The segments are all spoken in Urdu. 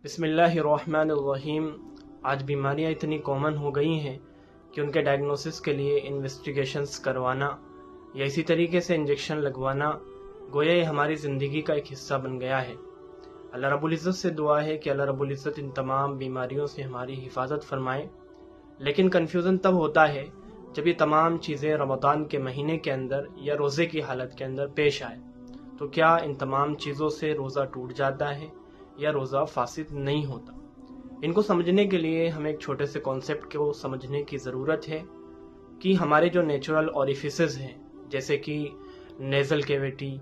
بسم اللہ الرحمن الرحیم۔ آج بیماریاں اتنی کامن ہو گئی ہیں کہ ان کے ڈائگنوسس کے لیے انویسٹیگیشنز کروانا یا اسی طریقے سے انجیکشن لگوانا گویا یہ ہماری زندگی کا ایک حصہ بن گیا ہے۔ اللہ رب العزت سے دعا ہے کہ اللہ رب العزت ان تمام بیماریوں سے ہماری حفاظت فرمائے، لیکن کنفیوژن تب ہوتا ہے جب یہ تمام چیزیں رمضان کے مہینے کے اندر یا روزے کی حالت کے اندر پیش آئے تو کیا ان تمام چیزوں سے روزہ ٹوٹ جاتا ہے یا روزہ فاسد نہیں ہوتا؟ ان کو سمجھنے کے لیے ہمیں ایک چھوٹے سے کانسیپٹ کو سمجھنے کی ضرورت ہے کہ ہمارے جو نیچرل اوریفیسز ہیں جیسے کہ نیزل کیویٹی،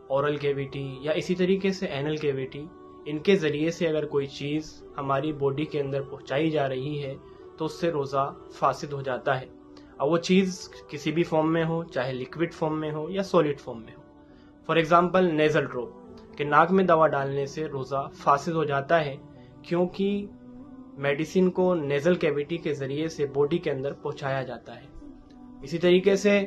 اورل کیویٹی یا اسی طریقے سے اینل کیویٹی، ان کے ذریعے سے اگر کوئی چیز ہماری باڈی کے اندر پہنچائی جا رہی ہے تو اس سے روزہ فاسد ہو جاتا ہے، اور وہ چیز کسی بھی فارم میں ہو، چاہے لیکوڈ فارم میں ہو یا سولڈ فارم میں ہو۔ فار ایگزامپل نیزل ڈراپ کہ ناک میں دوا ڈالنے سے روزہ فاسد ہو جاتا ہے کیونکہ میڈیسن کو نیزل کیویٹی کے ذریعے سے باڈی کے اندر پہنچایا جاتا ہے۔ اسی طریقے سے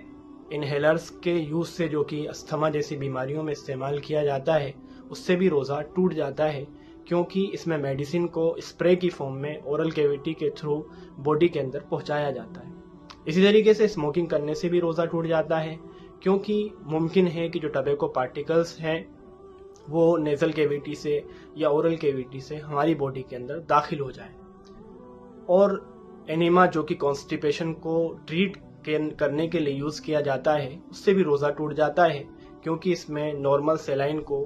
انہیلرز کے یوز سے جو کہ استھما جیسی بیماریوں میں استعمال کیا جاتا ہے اس سے بھی روزہ ٹوٹ جاتا ہے کیونکہ اس میں میڈیسن کو اسپرے کی فارم میں اورل کیویٹی کے تھرو باڈی کے اندر پہنچایا جاتا ہے۔ اسی طریقے سے اسموکنگ کرنے سے بھی روزہ ٹوٹ جاتا ہے کیونکہ ممکن ہے کہ جو ٹبیکو پارٹیکلز ہیں وہ نیزل کیویٹی سے یا اورل کیویٹی سے ہماری باڈی کے اندر داخل ہو جائے۔ اور انیما جو کہ کانسٹیپیشن کو ٹریٹ کرنے کے لیے یوز کیا جاتا ہے اس سے بھی روزہ ٹوٹ جاتا ہے کیونکہ اس میں نارمل سیلائن کو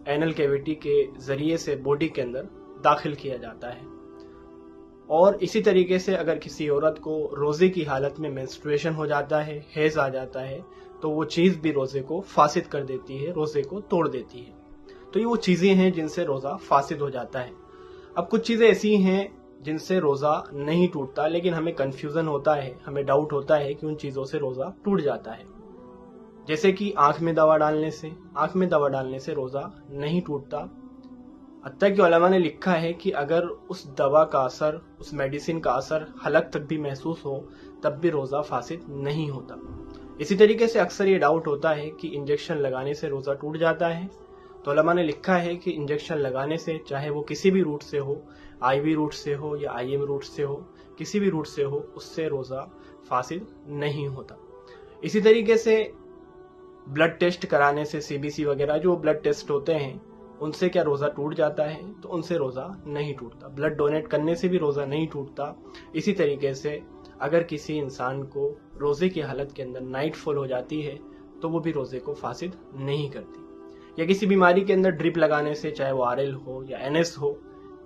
اینل کیویٹی کے ذریعے سے باڈی کے اندر داخل کیا جاتا ہے۔ اور اسی طریقے سے اگر کسی عورت کو روزے کی حالت میں مینسٹریشن ہو جاتا ہے، حیض آ جاتا ہے، تو وہ چیز بھی روزے کو فاسد کر دیتی ہے، روزے کو توڑ دیتی ہے۔ تو یہ وہ چیزیں ہیں جن سے روزہ فاسد ہو جاتا ہے۔ اب کچھ چیزیں ایسی ہیں جن سے روزہ نہیں ٹوٹتا لیکن ہمیں کنفیوژن ہوتا ہے، ہمیں ڈاؤٹ ہوتا ہے کہ ان چیزوں سے روزہ ٹوٹ جاتا ہے، جیسے کہ آنکھ میں دوا ڈالنے سے روزہ نہیں ٹوٹتا۔ حتیٰ کہ علماء نے لکھا ہے کہ اگر اس دوا کا اثر، اس میڈیسن کا اثر حلق تک بھی محسوس ہو تب بھی روزہ فاسد نہیں ہوتا۔ اسی طریقے سے اکثر یہ ڈاؤٹ ہوتا ہے کہ انجیکشن لگانے سے روزہ ٹوٹ جاتا ہے، تو علماء نے لکھا ہے کہ انجیکشن لگانے سے، چاہے وہ کسی بھی روٹ سے ہو، آئی وی روٹ سے ہو یا آئی ایم روٹ سے ہو، کسی بھی روٹ سے ہو، اس سے روزہ فاسد نہیں ہوتا۔ اسی طریقے سے بلڈ ٹیسٹ کرانے سے، سی بی سی وغیرہ جو بلڈ ٹیسٹ ہوتے ہیں ان سے کیا روزہ ٹوٹ جاتا ہے؟ تو ان سے روزہ نہیں ٹوٹتا۔ بلڈ ڈونیٹ کرنے سے بھی روزہ نہیں ٹوٹتا۔ اسی طریقے سے اگر کسی انسان کو روزے کی حالت کے اندر نائٹ فال ہو جاتی ہے تو وہ بھی روزے کو فاسد نہیں کرتی۔ یا کسی بیماری کے اندر ڈرپ لگانے سے، چاہے وہ RL ہو یا NS ہو،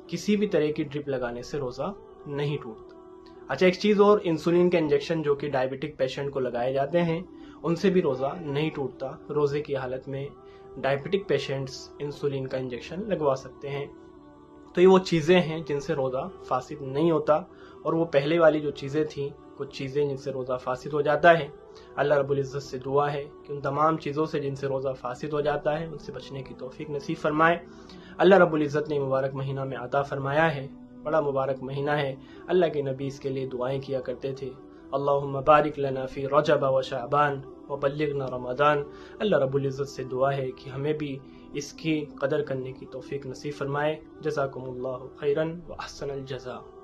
کسی بھی طرح کی ڈرپ لگانے سے روزہ نہیں ٹوٹتا۔ اچھا، ایک چیز اور، انسولین کے انجیکشن جو کہ ڈائبٹک پیشنٹ کو لگائے جاتے ہیں ان سے بھی روزہ نہیں ٹوٹتا۔ روزے کی حالت میں ڈائبٹک پیشنٹس انسولین کا انجیکشن لگوا سکتے ہیں۔ تو یہ وہ چیزیں ہیں جن سے روزہ فاسد نہیں ہوتا، اور وہ پہلے والی جو چیزیں تھیں، کچھ چیزیں جن سے روزہ فاسد ہو جاتا ہے، اللہ رب العزت سے دعا ہے کہ ان تمام چیزوں سے جن سے روزہ فاسد ہو جاتا ہے ان سے بچنے کی توفیق نصیب فرمائے۔ اللہ رب العزت نے مبارک مہینہ میں عطا فرمایا ہے، بڑا مبارک مہینہ ہے۔ اللہ کے نبی اس کے لیے دعائیں کیا کرتے تھے، اللہم بارک لنا فی رجب و شعبان وبلغنا رمضان۔ اللہ رب العزت سے دعا ہے کہ ہمیں بھی اس کی قدر کرنے کی توفیق نصیب فرمائے۔ جزاکم اللہ خیرا و احسن الجزاء۔